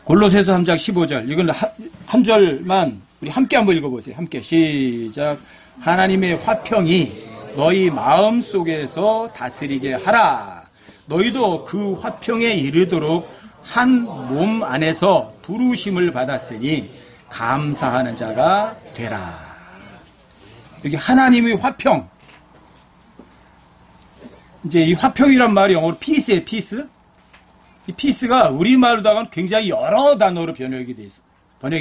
골로새서 3장 15절. 이건 한 절만 우리 함께 한번 읽어보세요. 함께 시작. 하나님의 화평이 너희 마음 속에서 다스리게 하라. 너희도 그 화평에 이르도록 한 몸 안에서 부르심을 받았으니 감사하는 자가 되라. 여기 하나님의 화평. 이제 이 화평이란 말이 영어로 피스예요, 피스. 이 피스가 우리말로다가는 굉장히 여러 단어로 번역이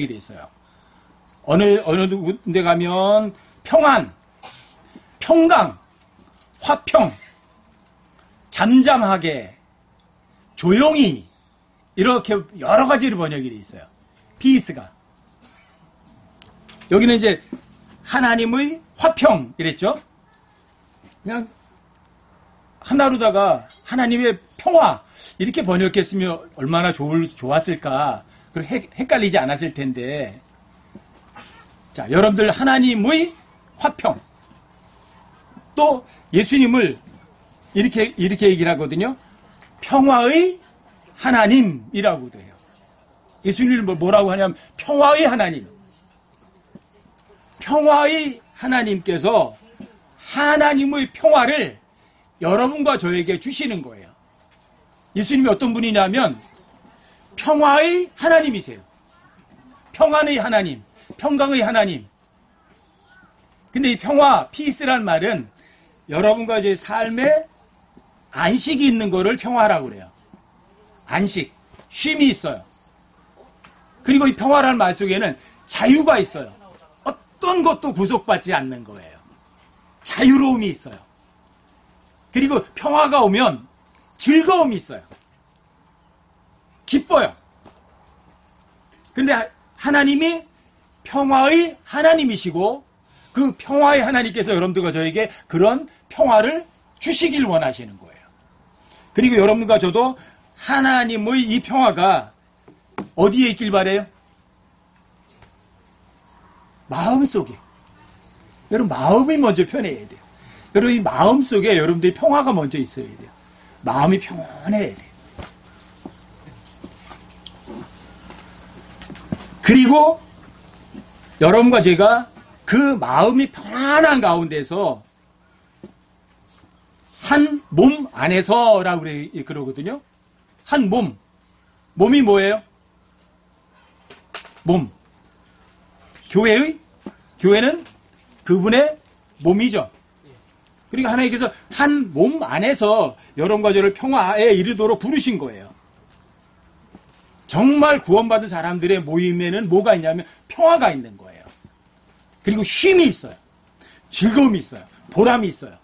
돼 있어요. 어느 데 가면 평안, 평강, 화평, 잠잠하게, 조용히 이렇게 여러 가지로 번역이 돼 있어요. 피스가. 여기는 이제 하나님의 화평 이랬죠. 그냥 하나로다가 하나님의 평화 이렇게 번역했으면 얼마나 좋았을까. 그럼 헷갈리지 않았을 텐데. 자, 여러분들 하나님의 화평. 또 예수님을 이렇게 얘기를 하거든요. 평화의 하나님이라고도 해요. 예수님을 뭐라고 하냐면 평화의 하나님. 평화의 하나님께서 하나님의 평화를 여러분과 저에게 주시는 거예요. 예수님이 어떤 분이냐면 평화의 하나님이세요. 평안의 하나님, 평강의 하나님. 근데 이 평화, 피스란 말은 여러분과 제 삶에 안식이 있는 거를 평화라고 그래요. 안식, 쉼이 있어요. 그리고 이 평화라는 말 속에는 자유가 있어요. 어떤 것도 구속받지 않는 거예요. 자유로움이 있어요. 그리고 평화가 오면 즐거움이 있어요. 기뻐요. 그런데 하나님이 평화의 하나님이시고 그 평화의 하나님께서 여러분들과 저에게 그런 평화를 주시길 원하시는 거예요. 그리고 여러분과 저도 하나님의 이 평화가 어디에 있길 바래요? 마음속에. 여러분 마음이 먼저 편해야 돼요. 여러분 이 마음속에 여러분들이 평화가 먼저 있어야 돼요. 마음이 평안해야 돼요. 그리고 여러분과 제가 그 마음이 편안한 가운데서 한 몸 안에서라고 그러거든요. 한 몸. 몸이 뭐예요? 몸. 교회는 그분의 몸이죠. 그러니까 하나님께서 한 몸 안에서 여러분과 저를 평화에 이르도록 부르신 거예요. 정말 구원받은 사람들의 모임에는 뭐가 있냐면 평화가 있는 거예요. 그리고 쉼이 있어요. 즐거움이 있어요. 보람이 있어요.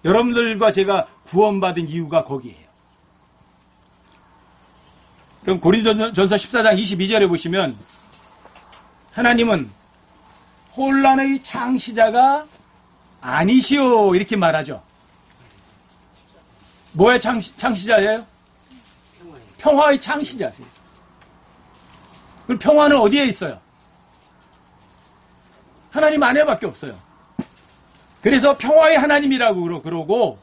여러분들과 제가 구원받은 이유가 거기에요. 그럼 고린도전서 14장 22절에 보시면 하나님은 혼란의 창시자가 아니시오 이렇게 말하죠. 뭐의 창시자예요? 평화의 창시자세요. 그럼 평화는 어디에 있어요? 하나님 안에밖에 없어요. 그래서 평화의 하나님이라고 그러고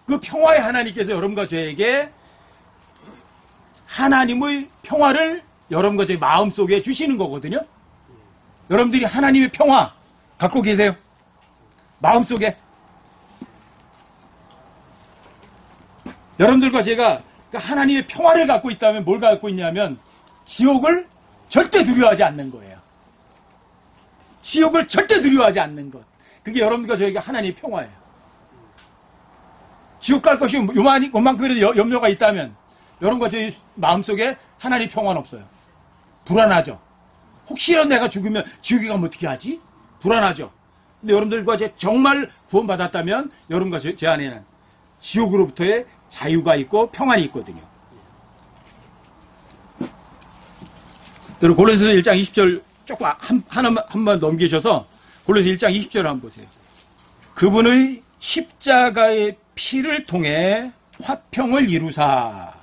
그 평화의 하나님께서 여러분과 저에게 하나님의 평화를 여러분과 저의 마음속에 주시는 거거든요. 여러분들이 하나님의 평화 갖고 계세요? 마음속에. 여러분들과 제가 하나님의 평화를 갖고 있다면 뭘 갖고 있냐면 지옥을 절대 두려워하지 않는 거예요. 지옥을 절대 두려워하지 않는 것. 그게 여러분과 저에게 하나님의 평화예요. 지옥 갈 것이 요만큼이라도 염려가 있다면 여러분과 저희 마음속에 하나님의 평화는 없어요. 불안하죠. 혹시라도 내가 죽으면 지옥에 가면 어떻게 하지? 불안하죠. 근데 여러분들과 제 정말 구원받았다면 여러분과 제 안에는 지옥으로부터의 자유가 있고 평안이 있거든요. 여러분 골로새서 1장 20절 조금 한번 넘기셔서 골로새서 1장 20절을 한번 보세요. 그분의 십자가의 피를 통해 화평을 이루사.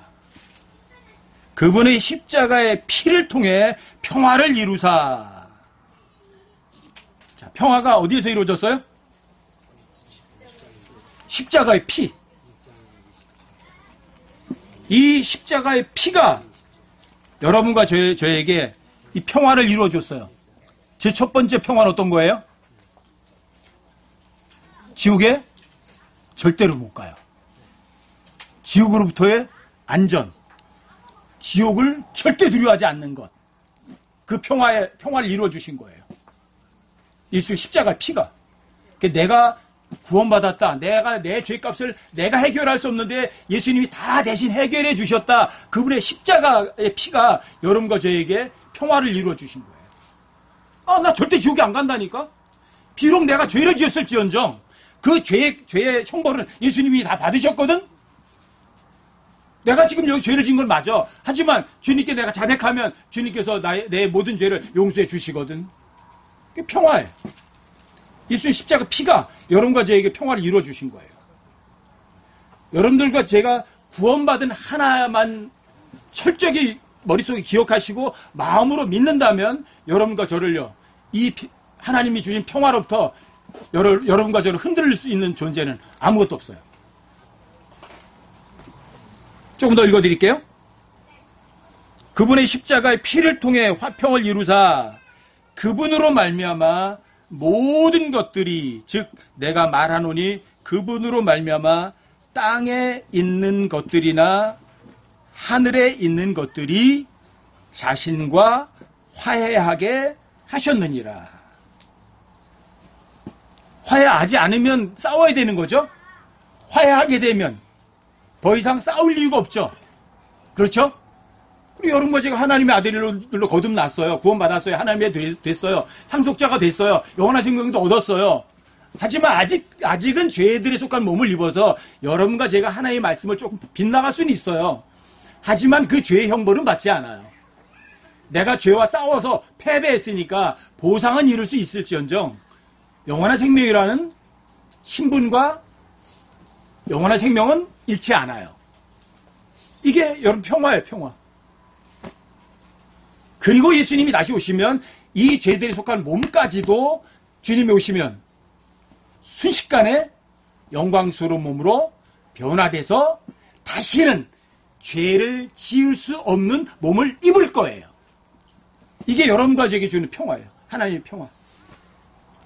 그분의 십자가의 피를 통해 평화를 이루사. 자, 평화가 어디에서 이루어졌어요? 십자가의 피. 이 십자가의 피가 여러분과 저에게 이 평화를 이루어줬어요. 제 첫 번째 평화는 어떤 거예요? 지옥에 절대로 못 가요. 지옥으로부터의 안전, 지옥을 절대 두려워하지 않는 것, 그 평화를 이루어주신 거예요. 예수 십자가 피가. 내가 구원받았다. 내가 내 죄값을 내가 해결할 수 없는데 예수님이 다 대신 해결해 주셨다. 그분의 십자가의 피가 여러분과 저에게 평화를 이루어 주신 거예요. 나 절대 지옥에 안 간다니까. 비록 내가 죄를 지었을지언정 그 죄의 형벌은 예수님이 다 받으셨거든. 내가 지금 여기 죄를 지은 건 맞아. 하지만 주님께 내가 자백하면 주님께서 내 모든 죄를 용서해 주시거든. 그게 평화예요. 예수님 십자가 피가 여러분과 저에게 평화를 이루어 주신 거예요. 여러분들과 제가 구원받은 하나만 철저히 머릿속에 기억하시고 마음으로 믿는다면 여러분과 저를요, 이 하나님이 주신 평화로부터 여러분과 저를 흔들릴 수 있는 존재는 아무것도 없어요. 조금 더 읽어드릴게요. 그분의 십자가의 피를 통해 화평을 이루사 그분으로 말미암아 모든 것들이, 즉 내가 말하노니 그분으로 말미암아 땅에 있는 것들이나 하늘에 있는 것들이 자신과 화해하게 하셨느니라. 화해하지 않으면 싸워야 되는 거죠. 화해하게 되면 더 이상 싸울 이유가 없죠. 그렇죠? 그리고 여러분과 제가 하나님의 아들들로 거듭났어요. 구원받았어요. 하나님의 됐어요. 상속자가 됐어요. 영원한 생명도 얻었어요. 하지만 아직은 죄들에 속한 몸을 입어서 여러분과 제가 하나님의 말씀을 조금 빗나갈 수는 있어요. 하지만 그 죄의 형벌은 받지 않아요. 내가 죄와 싸워서 패배했으니까 보상은 이룰 수 있을지언정 영원한 생명이라는 신분과 영원한 생명은 잃지 않아요. 이게 여러분 평화예요, 평화. 그리고 예수님이 다시 오시면 이 죄들에 속한 몸까지도 주님이 오시면 순식간에 영광스러운 몸으로 변화돼서 다시는 죄를 지을 수 없는 몸을 입을 거예요. 이게 여러분과 저에게 주는 평화예요. 하나님의 평화.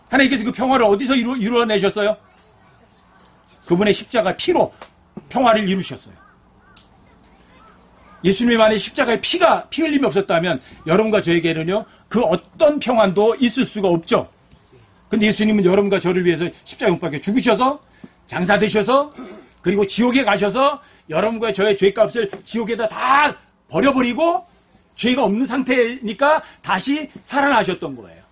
하나님께서 그 평화를 어디서 이루어내셨어요? 그분의 십자가 피로 평화를 이루셨어요. 예수님 안에 십자가의 피 흘림이 없었다면 여러분과 저에게는요, 그 어떤 평안도 있을 수가 없죠. 근데 예수님은 여러분과 저를 위해서 십자가 못 박혀 죽으셔서 장사되셔서 그리고 지옥에 가셔서 여러분과 저의 죄값을 지옥에다 다 버려버리고 죄가 없는 상태니까 다시 살아나셨던 거예요.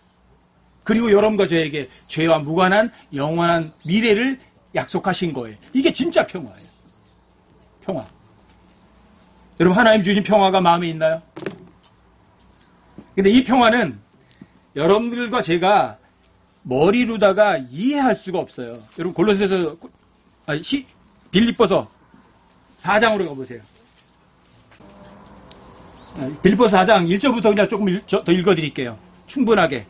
그리고 여러분과 저에게 죄와 무관한 영원한 미래를 약속하신 거예요. 이게 진짜 평화예요. 평화. 여러분, 하나님 주신 평화가 마음에 있나요? 근데 이 평화는 여러분들과 제가 머리로다가 이해할 수가 없어요. 여러분, 골로새서 빌립보서 4장으로 가보세요. 빌립보서 4장 1절부터 그냥 조금 더 읽어드릴게요. 충분하게.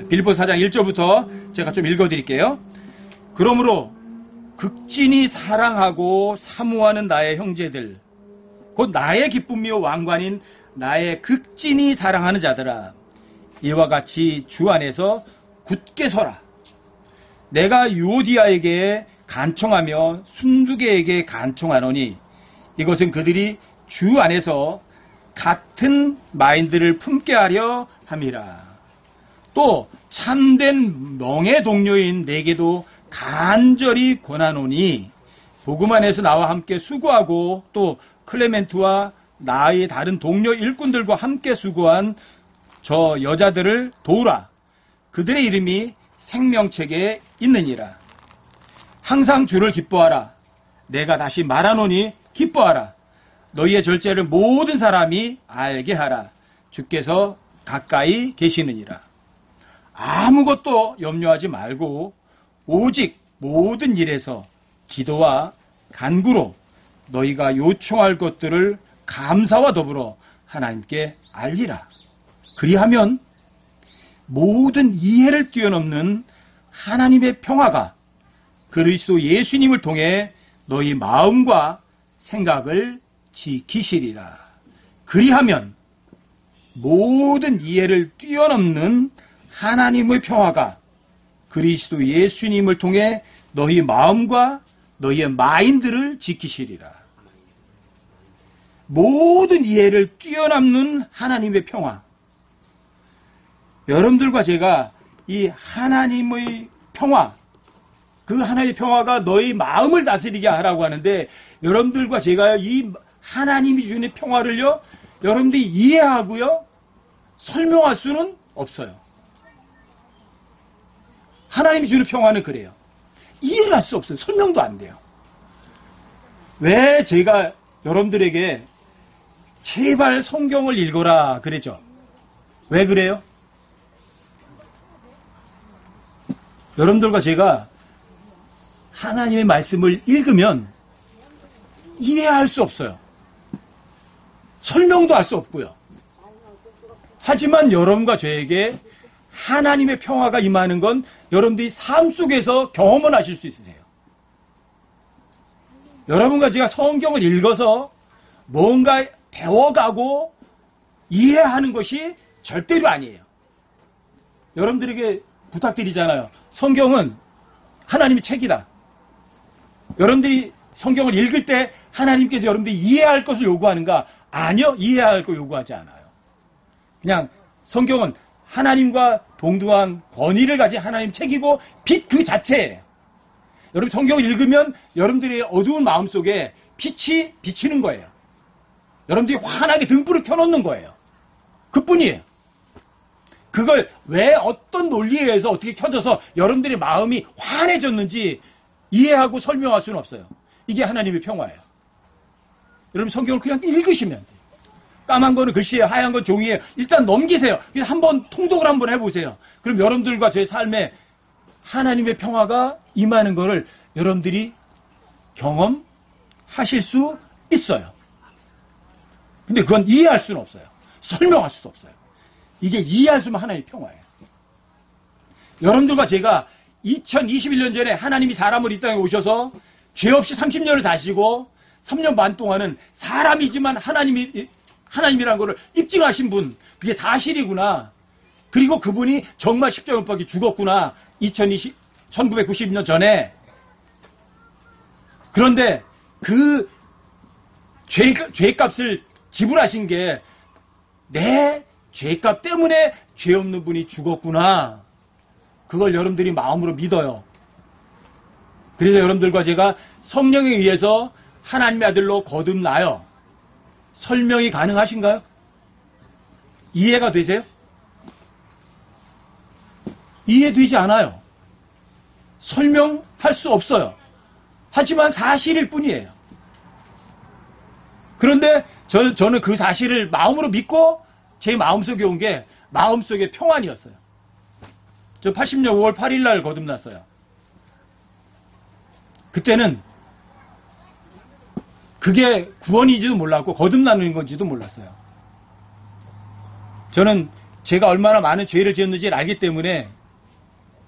빌립보서 4장 1절부터 제가 좀 읽어드릴게요. 그러므로 극진히 사랑하고 사모하는 나의 형제들, 곧 나의 기쁨이요 왕관인 나의 극진히 사랑하는 자들아, 이와 같이 주 안에서 굳게 서라. 내가 유오디아에게 간청하며 순두개에게 간청하노니 이것은 그들이 주 안에서 같은 마인드를 품게 하려 함이라. 또 참된 명예 동료인 내게도 간절히 권하노니 복음 안에서 나와 함께 수고하고 또 클레멘트와 나의 다른 동료 일꾼들과 함께 수고한 저 여자들을 도우라. 그들의 이름이 생명책에 있느니라. 항상 주를 기뻐하라. 내가 다시 말하노니 기뻐하라. 너희의 절제를 모든 사람이 알게 하라. 주께서 가까이 계시느니라. 아무것도 염려하지 말고 오직 모든 일에서 기도와 간구로 너희가 요청할 것들을 감사와 더불어 하나님께 알리라. 그리하면 모든 이해를 뛰어넘는 하나님의 평화가 그리스도 예수님을 통해 너희 마음과 생각을 지키시리라. 그리하면 모든 이해를 뛰어넘는 하나님의 평화가 그리스도 예수님을 통해 너희 마음과 너희의 마인드를 지키시리라. 모든 이해를 뛰어넘는 하나님의 평화. 여러분들과 제가 이 하나님의 평화, 그 하나님의 평화가 너희 마음을 다스리게 하라고 하는데, 여러분들과 제가 이 하나님이 주는 평화를요, 여러분들이 이해하고요, 설명할 수는 없어요. 하나님이 주는 평화는 그래요. 이해를 할 수 없어요. 설명도 안 돼요. 왜 제가 여러분들에게 제발 성경을 읽어라 그랬죠? 왜 그래요? 여러분들과 제가 하나님의 말씀을 읽으면 이해할 수 없어요. 설명도 할 수 없고요. 하지만 여러분과 저에게 하나님의 평화가 임하는 건 여러분들이 삶 속에서 경험을 하실 수 있으세요. 여러분과 제가 성경을 읽어서 뭔가 배워가고 이해하는 것이 절대로 아니에요. 여러분들에게 부탁드리잖아요. 성경은 하나님의 책이다. 여러분들이 성경을 읽을 때 하나님께서 여러분들이 이해할 것을 요구하는가? 아니요. 이해할 걸 요구하지 않아요. 그냥 성경은 하나님과 동등한 권위를 가진 하나님 책이고 빛 그 자체예요. 여러분 성경을 읽으면 여러분들의 어두운 마음속에 빛이 비치는 거예요. 여러분들이 환하게 등불을 켜놓는 거예요. 그뿐이에요. 그걸 왜 어떤 논리에 의해서 어떻게 켜져서 여러분들의 마음이 환해졌는지 이해하고 설명할 수는 없어요. 이게 하나님의 평화예요. 여러분 성경을 그냥 읽으시면 돼요. 까만 거는 글씨예요. 하얀 건 종이에요. 일단 넘기세요. 그냥 한번 통독을 한번 해보세요. 그럼 여러분들과 저의 삶에 하나님의 평화가 임하는 거를 여러분들이 경험하실 수 있어요. 근데 그건 이해할 수는 없어요. 설명할 수도 없어요. 이게 이해할 수 있으면 하나님의 평화예요. 여러분들과 제가 2021년 전에 하나님이 사람을 이 땅에 오셔서 죄 없이 30년을 사시고 3년 반 동안은 사람이지만 하나님이라는 것을 입증하신 분, 그게 사실이구나. 그리고 그분이 정말 십자가 못 박혀 죽었구나. 1990년 전에. 그런데 그 죄값을 지불하신 게 내 죄값 때문에 죄 없는 분이 죽었구나. 그걸 여러분들이 마음으로 믿어요. 그래서 여러분들과 제가 성령에 의해서 하나님의 아들로 거듭나요. 설명이 가능하신가요? 이해가 되세요? 이해되지 않아요. 설명할 수 없어요. 하지만 사실일 뿐이에요. 그런데 저는 그 사실을 마음으로 믿고 제 마음속에 온 게 마음속의 평안이었어요. 저 80년 5월 8일 날 거듭났어요. 그때는 그게 구원인지도 몰랐고 거듭나는 건지도 몰랐어요. 저는 제가 얼마나 많은 죄를 지었는지를 알기 때문에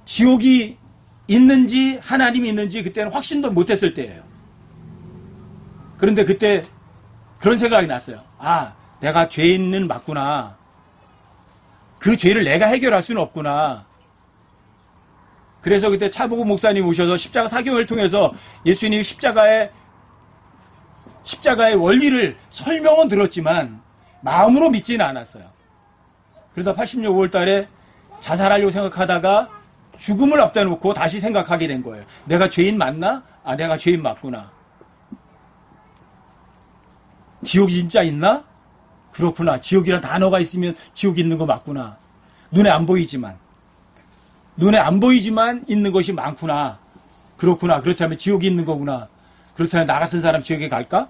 지옥이 있는지 하나님이 있는지 그때는 확신도 못했을 때예요. 그런데 그때 그런 생각이 났어요. 아, 내가 죄인은 맞구나. 그 죄를 내가 해결할 수는 없구나. 그래서 그때 차보고 목사님 오셔서 십자가 사경을 통해서 예수님이 십자가의 원리를 설명은 들었지만 마음으로 믿지는 않았어요. 그러다 80년 5월 달에 자살하려고 생각하다가 죽음을 앞다 놓고 다시 생각하게 된 거예요. 내가 죄인 맞나? 아, 내가 죄인 맞구나. 지옥이 진짜 있나? 그렇구나. 지옥이란 단어가 있으면 지옥이 있는 거 맞구나. 눈에 안 보이지만 있는 것이 많구나. 그렇구나. 그렇다면 지옥이 있는 거구나. 그렇다면 나 같은 사람 지옥에 갈까?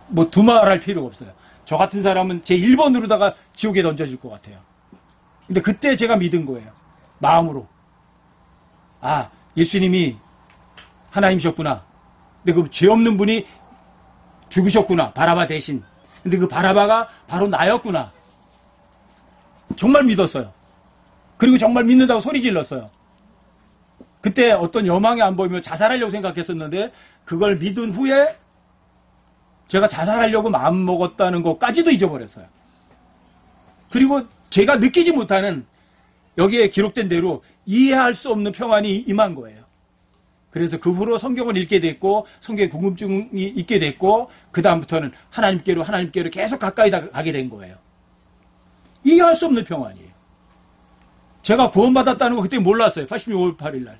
뭐 두말할 필요가 없어요. 저 같은 사람은 제 1번으로다가 지옥에 던져질 것 같아요. 근데 그때 제가 믿은 거예요. 마음으로. 아, 예수님이 하나님이셨구나. 근데 그 죄 없는 분이 죽으셨구나. 바라바 대신. 근데 그 바라바가 바로 나였구나. 정말 믿었어요. 그리고 정말 믿는다고 소리 질렀어요. 그때 어떤 여망이 안 보이면 자살하려고 생각했었는데 그걸 믿은 후에 제가 자살하려고 마음먹었다는 것까지도 잊어버렸어요. 그리고 제가 느끼지 못하는 여기에 기록된 대로 이해할 수 없는 평안이 임한 거예요. 그래서 그 후로 성경을 읽게 됐고 성경에 궁금증이 있게 됐고 그 다음부터는 하나님께로 계속 가까이 가게 된 거예요. 이해할 수 없는 평안이에요. 제가 구원받았다는 거 그때 몰랐어요. 86월 8일 날.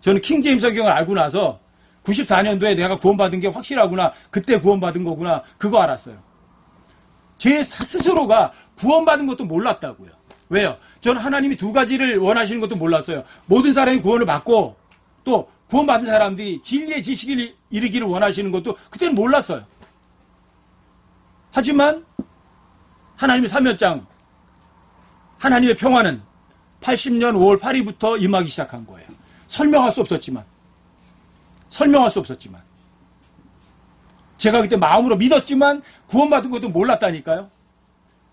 저는 킹제임스 성경을 알고 나서 94년도에 내가 구원받은 게 확실하구나. 그때 구원받은 거구나. 그거 알았어요. 제 스스로가 구원받은 것도 몰랐다고요. 왜요? 저는 하나님이 두 가지를 원하시는 것도 몰랐어요. 모든 사람이 구원을 받고 또 구원받은 사람들이 진리의 지식을 이르기를 원하시는 것도 그때는 몰랐어요. 하지만 하나님의 사면장, 하나님의 평화는 80년 5월 8일부터 임하기 시작한 거예요. 설명할 수 없었지만 제가 그때 마음으로 믿었지만 구원받은 것도 몰랐다니까요.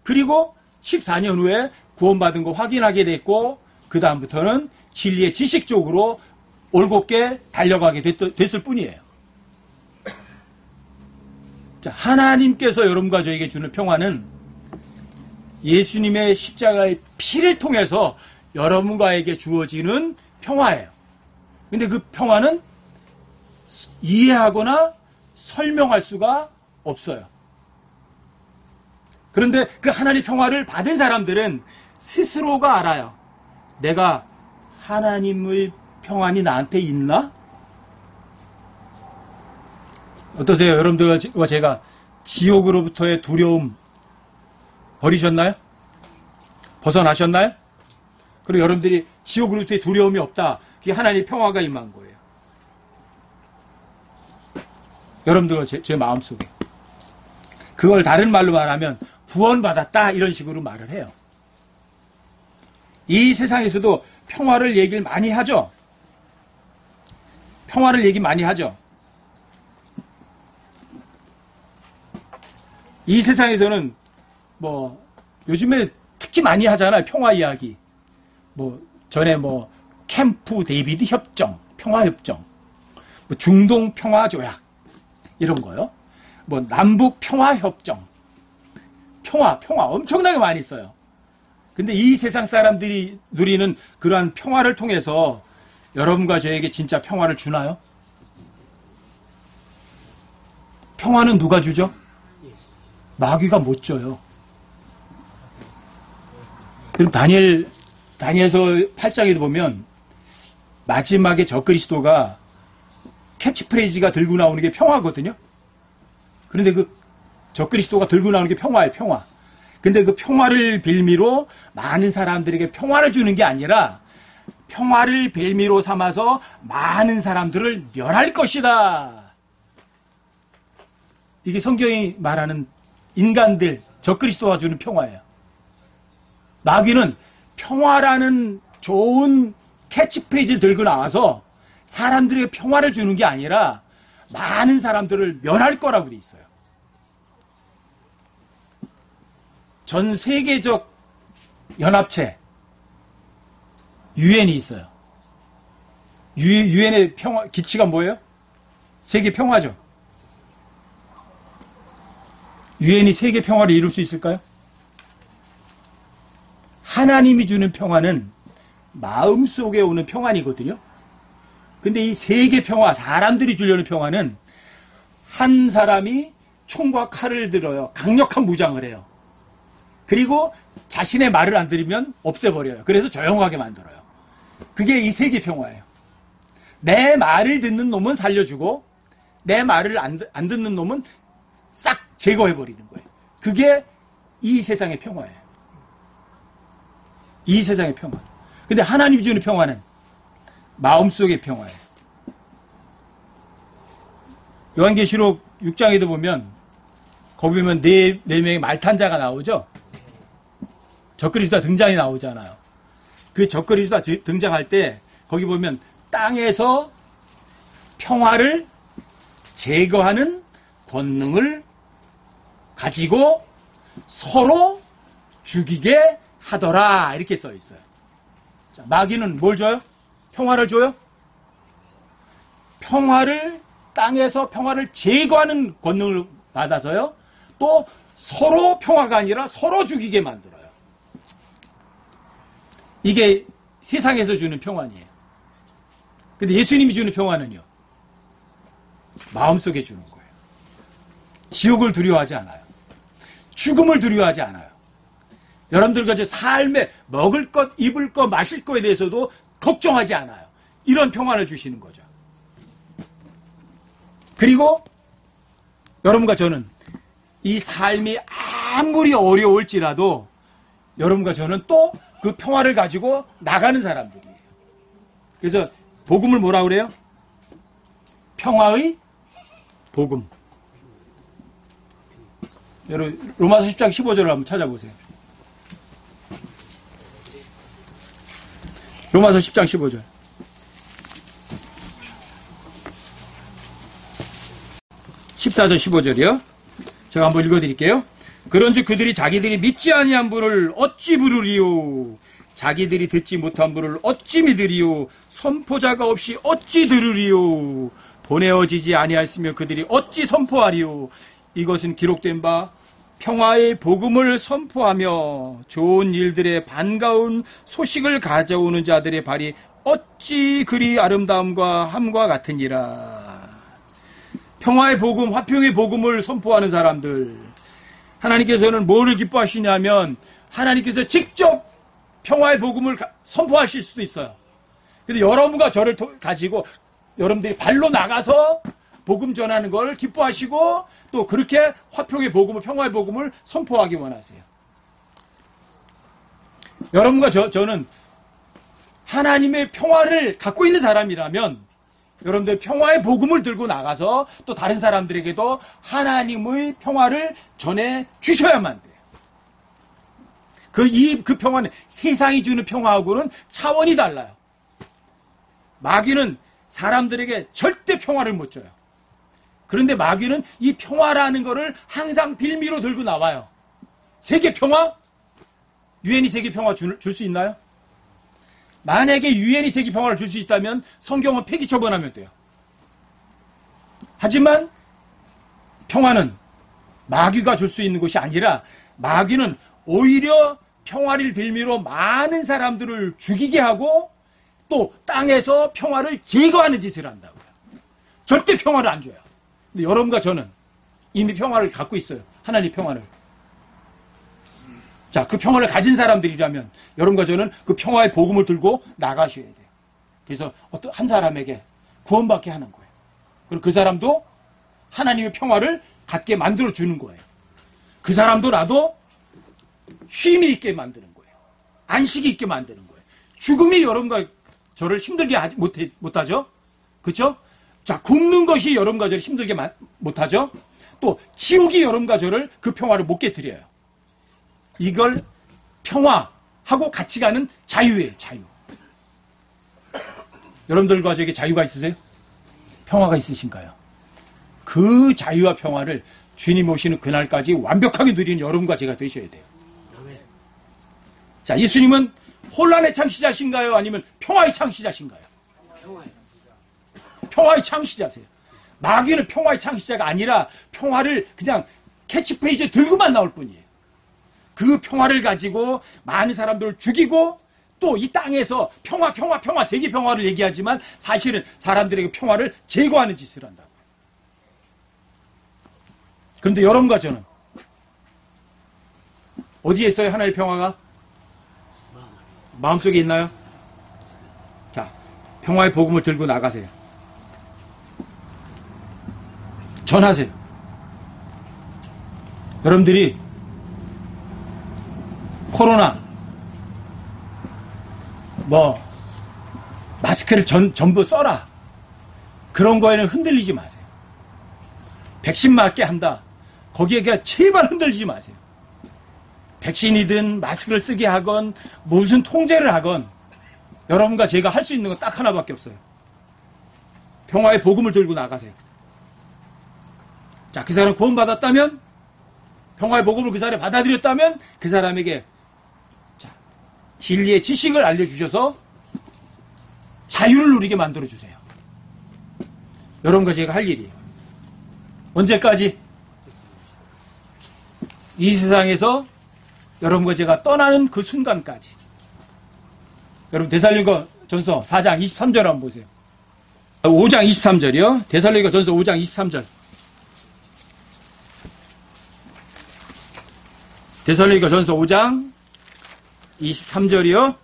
그리고 14년 후에 구원받은 거 확인하게 됐고 그 다음부터는 진리의 지식 쪽으로 올곧게 달려가게 됐을 뿐이에요. 자, 하나님께서 여러분과 저에게 주는 평화는 예수님의 십자가의 피를 통해서 여러분과에게 주어지는 평화예요. 근데 그 평화는 이해하거나 설명할 수가 없어요. 그런데 그 하나님의 평화를 받은 사람들은 스스로가 알아요. 내가 하나님의 평안이 나한테 있나? 어떠세요? 여러분들과 제가 지옥으로부터의 두려움 버리셨나요? 벗어나셨나요? 그리고 여러분들이 지옥으로부터의 두려움이 없다. 그게 하나님의 평화가 임한 거예요. 여러분들과 제 마음속에. 그걸 다른 말로 말하면 구원받았다 이런 식으로 말을 해요. 이 세상에서도 평화를 얘기를 많이 하죠. 평화를 얘기 많이 하죠. 이 세상에서는 요즘에 특히 많이 하잖아요. 평화 이야기. 전에 캠프 데이비드 협정, 평화 협정, 중동 평화 조약 이런 거요. 남북 평화 협정, 평화 엄청나게 많이 써요. 근데 이 세상 사람들이 누리는 그러한 평화를 통해서 여러분과 저에게 진짜 평화를 주나요? 평화는 누가 주죠? 마귀가 못 줘요. 그럼 다니엘서 8장에도 보면 마지막에 적그리스도가 캐치프레이즈가 들고 나오는 게 평화거든요. 그런데 그 적그리스도가 들고 나오는 게 평화예요, 평화. 근데 그 평화를 빌미로 많은 사람들에게 평화를 주는 게 아니라 평화를 빌미로 삼아서 많은 사람들을 멸할 것이다. 이게 성경이 말하는 인간들, 적그리스도가 주는 평화예요. 마귀는 평화라는 좋은 캐치프레이즈를 들고 나와서 사람들에게 평화를 주는 게 아니라 많은 사람들을 멸할 거라고 돼 있어요. 전 세계적 연합체 유엔이 있어요. 유엔의 평화 기치가 뭐예요? 세계 평화죠. 유엔이 세계 평화를 이룰 수 있을까요? 하나님이 주는 평화는 마음속에 오는 평안이거든요. 근데 이 세계 평화, 사람들이 주려는 평화는 한 사람이 총과 칼을 들어요. 강력한 무장을 해요. 그리고 자신의 말을 안 들으면 없애버려요. 그래서 조용하게 만들어요. 그게 이 세계 평화예요. 내 말을 듣는 놈은 살려주고 내 말을 안 듣는 놈은 싹 제거해버리는 거예요. 그게 이 세상의 평화예요. 이 세상의 평화. 근데 하나님이 주는 평화는 마음속의 평화예요. 요한계시록 6장에도 보면 거기 보면 네 명의 말탄자가 나오죠. 적그리스도가 등장이 나오잖아요. 그 적그리스도가 등장할 때 거기 보면 땅에서 평화를 제거하는 권능을 가지고 서로 죽이게 하더라 이렇게 써 있어요. 자, 마귀는 뭘 줘요? 평화를 줘요? 땅에서 평화를 제거하는 권능을 받아서요. 또 서로 평화가 아니라 서로 죽이게 만들어요. 이게 세상에서 주는 평안이에요. 근데 예수님이 주는 평안은요, 마음속에 주는 거예요. 지옥을 두려워하지 않아요. 죽음을 두려워하지 않아요. 여러분들과 제 삶에 먹을 것, 입을 것, 마실 것에 대해서도 걱정하지 않아요. 이런 평안을 주시는 거죠. 그리고 여러분과 저는 이 삶이 아무리 어려울지라도 여러분과 저는 또 그 평화를 가지고 나가는 사람들이에요. 그래서 복음을 뭐라 그래요? 평화의 복음. 여러분 로마서 10장 15절을 한번 찾아보세요. 로마서 10장 15절. (14절) 15절이요. 제가 한번 읽어드릴게요. 그런즉 그들이 자기들이 믿지 아니한 분을 어찌 부르리요? 자기들이 듣지 못한 분을 어찌 믿으리요? 선포자가 없이 어찌 들으리요? 보내어지지 아니하였으며 그들이 어찌 선포하리요? 이것은 기록된 바 평화의 복음을 선포하며 좋은 일들의 반가운 소식을 가져오는 자들의 발이 어찌 그리 아름다움과 함과 같으니라. 평화의 복음, 화평의 복음을 선포하는 사람들, 하나님께서는 뭐를 기뻐하시냐면 하나님께서 직접 평화의 복음을 선포하실 수도 있어요. 근데 여러분과 저를 가지고 여러분들이 발로 나가서 복음 전하는 걸 기뻐하시고 또 그렇게 화평의 복음을, 평화의 복음을 선포하기 원하세요. 여러분과 저는 하나님의 평화를 갖고 있는 사람이라면 여러분들 평화의 복음을 들고 나가서 또 다른 사람들에게도 하나님의 평화를 전해 주셔야만 돼요. 그 평화는 세상이 주는 평화하고는 차원이 달라요. 마귀는 사람들에게 절대 평화를 못 줘요. 그런데 마귀는 이 평화라는 거를 항상 빌미로 들고 나와요. 세계 평화? 유엔이 세계 평화 줄 수 있나요? 만약에 유엔이 세계 평화를 줄 수 있다면 성경은 폐기 처분하면 돼요. 하지만 평화는 마귀가 줄 수 있는 것이 아니라 마귀는 오히려 평화를 빌미로 많은 사람들을 죽이게 하고 또 땅에서 평화를 제거하는 짓을 한다고요. 절대 평화를 안 줘요. 근데 여러분과 저는 이미 평화를 갖고 있어요. 하나님 평화를. 자, 그 평화를 가진 사람들이라면 여러분과 저는 그 평화의 복음을 들고 나가셔야 돼요. 그래서 어떤 한 사람에게 구원받게 하는 거예요. 그리고 그 사람도 하나님의 평화를 갖게 만들어 주는 거예요. 그 사람도 나도 쉼이 있게 만드는 거예요. 안식이 있게 만드는 거예요. 죽음이 여러분과 저를 힘들게 못하죠? 그렇죠? 자, 굶는 것이 여러분과 저를 힘들게 못하죠? 또 지옥이 여러분과 저를 그 평화를 못 깨뜨려요. 이걸 평화하고 같이 가는 자유예요. 자유. 여러분들과 저에게 자유가 있으세요? 평화가 있으신가요? 그 자유와 평화를 주님 오시는 그날까지 완벽하게 누리는 여러분과 제가 되셔야 돼요. 자, 예수님은 혼란의 창시자신가요? 아니면 평화의 창시자신가요? 평화의 창시자세요. 마귀는 평화의 창시자가 아니라 평화를 그냥 캐치페이지에 들고만 나올 뿐이에요. 그 평화를 가지고 많은 사람들을 죽이고 또 이 땅에서 평화, 세계 평화를 얘기하지만 사실은 사람들에게 평화를 제거하는 짓을 한다고요. 그런데 여러분과 저는 어디에 있어요? 하나의 평화가? 마음속에 있나요? 자, 평화의 복음을 들고 나가세요. 전하세요. 여러분들이 코로나 마스크를 전부 써라 그런 거에는 흔들리지 마세요. 백신 맞게 한다 거기에 제발 흔들리지 마세요. 백신이든 마스크를 쓰게 하건 무슨 통제를 하건 여러분과 제가 할 수 있는 건 딱 하나밖에 없어요. 평화의 복음을 들고 나가세요. 자, 그 사람 구원받았다면 평화의 복음을 그 사람이 받아들였다면 그 사람에게 진리의 지식을 알려주셔서 자유를 누리게 만들어주세요. 여러분과 제가 할 일이에요. 언제까지? 이 세상에서 여러분과 제가 떠나는 그 순간까지. 여러분 데살로니가 전서 4장 23절 한번 보세요. 5장 23절이요. 데살로니가 전서 5장 23절. 데살로니가 전서 5장 23절이요.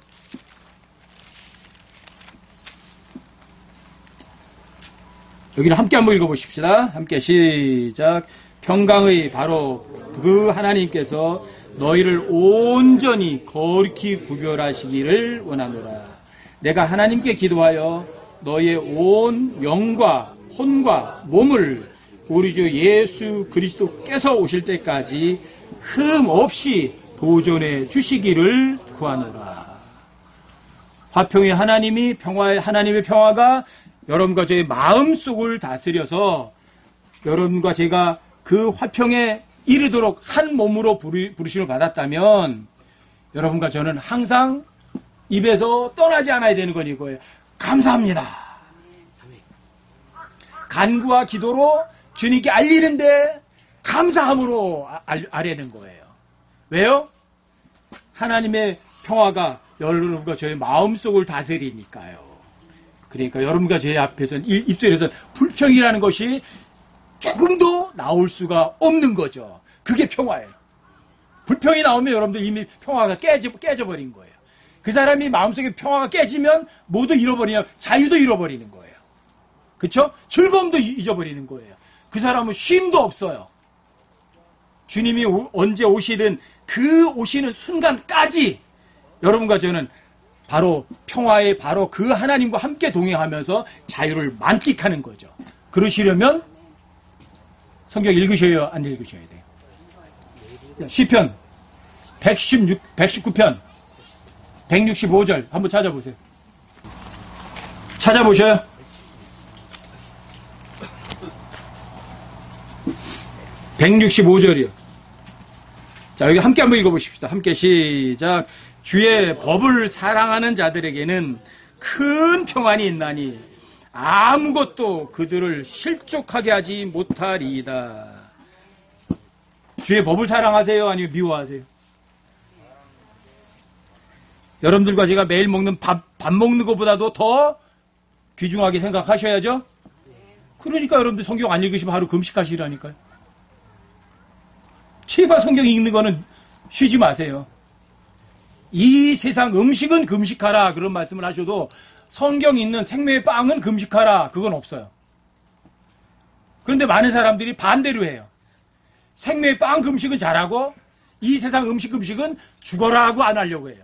여기는 함께 한번 읽어보십시다. 함께 시작. 평강의 바로 그 하나님께서 너희를 온전히 거룩히 구별하시기를 원하노라. 내가 하나님께 기도하여 너희의 온 영과 혼과 몸을 우리 주 예수 그리스도께서 오실 때까지 흠 없이 보존해 주시기를 구하노라. 화평의 하나님이 하나님의 평화가 여러분과 저의 마음속을 다스려서 여러분과 제가 그 화평에 이르도록 한 몸으로 부르심을 받았다면 여러분과 저는 항상 입에서 떠나지 않아야 되는 건 이거예요. 감사합니다. 간구와 기도로 주님께 알리는데 감사함으로 아뢰는 거예요. 왜요? 하나님의 평화가 여러분과 저의 마음속을 다스리니까요. 그러니까 여러분과 제 앞에서는 입술에서 불평이라는 것이 조금도 나올 수가 없는 거죠. 그게 평화예요. 불평이 나오면 여러분들 이미 평화가 깨져버린 거예요. 그 사람이 마음속에 평화가 깨지면 뭐도 잃어버리냐, 자유도 잃어버리는 거예요. 그렇죠? 즐거움도 잊어버리는 거예요. 그 사람은 쉼도 없어요. 주님이 언제 오시든 그 오시는 순간까지 여러분과 저는 바로 평화의 바로 그 하나님과 함께 동행하면서 자유를 만끽하는 거죠. 그러시려면 성경 읽으셔야 안 읽으셔야 돼요. 시편 119편 165절 한번 찾아보세요. 찾아보셔요. 165절이요. 자, 여기 함께 한번 읽어보십시다. 함께 시작. 주의 법을 사랑하는 자들에게는 큰 평안이 있나니 아무것도 그들을 실족하게 하지 못하리이다. 주의 법을 사랑하세요? 아니면 미워하세요? 여러분들과 제가 매일 먹는 밥 먹는 것보다도 더 귀중하게 생각하셔야죠? 그러니까 여러분들 성경 안 읽으시면 하루 금식하시라니까요. 제발 성경 읽는 거는 쉬지 마세요. 이 세상 음식은 금식하라 그런 말씀을 하셔도 성경 있는 생명의 빵은 금식하라 그건 없어요. 그런데 많은 사람들이 반대로 해요. 생명의 빵 금식은 잘하고 이 세상 금식은 죽어라 하고 안 하려고 해요.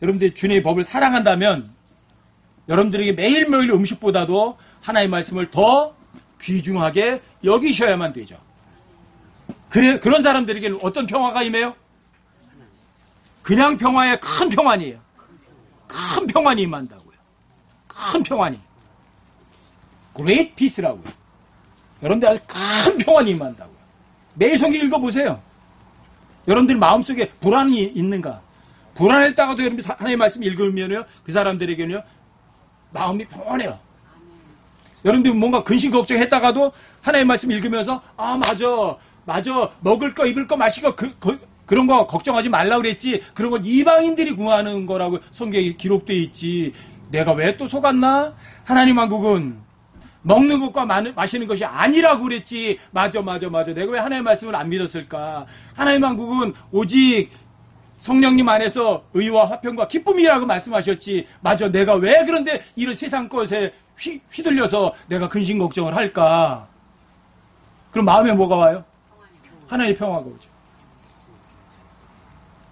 여러분들 주님의 법을 사랑한다면 여러분들에게 매일매일 음식보다도 하나님의 말씀을 더 귀중하게 여기셔야만 되죠. 그런 사람들에게는 어떤 평화가 임해요? 그냥 평화에 큰 평안이에요. 큰 평안이 임한다고요. 큰 평안이. Great Peace라고요. 여러분들 아주 큰 평안이 임한다고요. 매일 성경 읽어보세요. 여러분들 마음속에 불안이 있는가? 불안했다가도 여러분들 하나님의 말씀 읽으면요, 그 사람들에게는요, 마음이 평안해요. 여러분들 뭔가 근심 걱정했다가도 하나님의 말씀 읽으면서, 아, 맞아. 먹을 거, 입을 거, 마실 거, 그런 거 걱정하지 말라고 그랬지. 그런 건 이방인들이 구하는 거라고 성경에 기록되어 있지. 내가 왜 또 속았나? 하나님 왕국은 먹는 것과 마시는 것이 아니라고 그랬지. 맞아. 내가 왜 하나님의 말씀을 안 믿었을까? 하나님 왕국은 오직 성령님 안에서 의와 화평과 기쁨이라고 말씀하셨지. 맞아. 내가 왜 그런데 이런 세상 것에 휘둘려서 내가 근심 걱정을 할까? 그럼 마음에 뭐가 와요? 하나님의 평화가 오죠.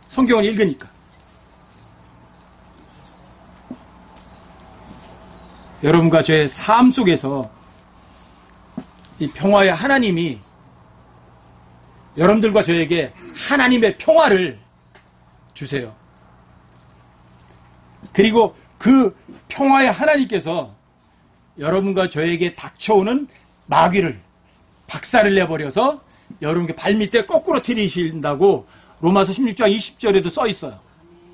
성경을 읽으니까. 여러분과 저의 삶 속에서 이 평화의 하나님이 여러분들과 저에게 하나님의 평화를 주세요. 그리고 그 평화의 하나님께서 여러분과 저에게 닥쳐오는 마귀를 박살을 내버려서 여러분께 발밑에 거꾸로 들이신다고 로마서 16장 20절에도 써 있어요.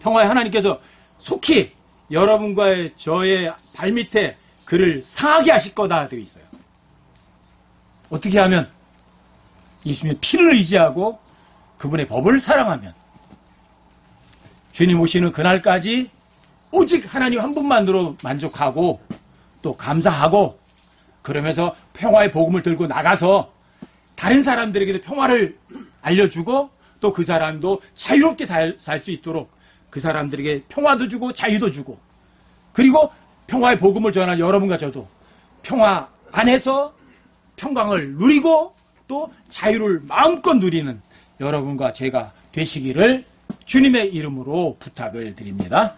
평화의 하나님께서 속히 여러분과의 저의 발밑에 그를 상하게 하실 거다 되어 있어요. 어떻게 하면? 예수님의 피를 의지하고 그분의 법을 사랑하면 주님 오시는 그날까지 오직 하나님 한 분만으로 만족하고 또 감사하고 그러면서 평화의 복음을 들고 나가서 다른 사람들에게도 평화를 알려주고 또 그 사람도 자유롭게 살 수 있도록 그 사람들에게 평화도 주고 자유도 주고 그리고 평화의 복음을 전할 여러분과 저도 평화 안에서 평강을 누리고 또 자유를 마음껏 누리는 여러분과 제가 되시기를 주님의 이름으로 부탁을 드립니다.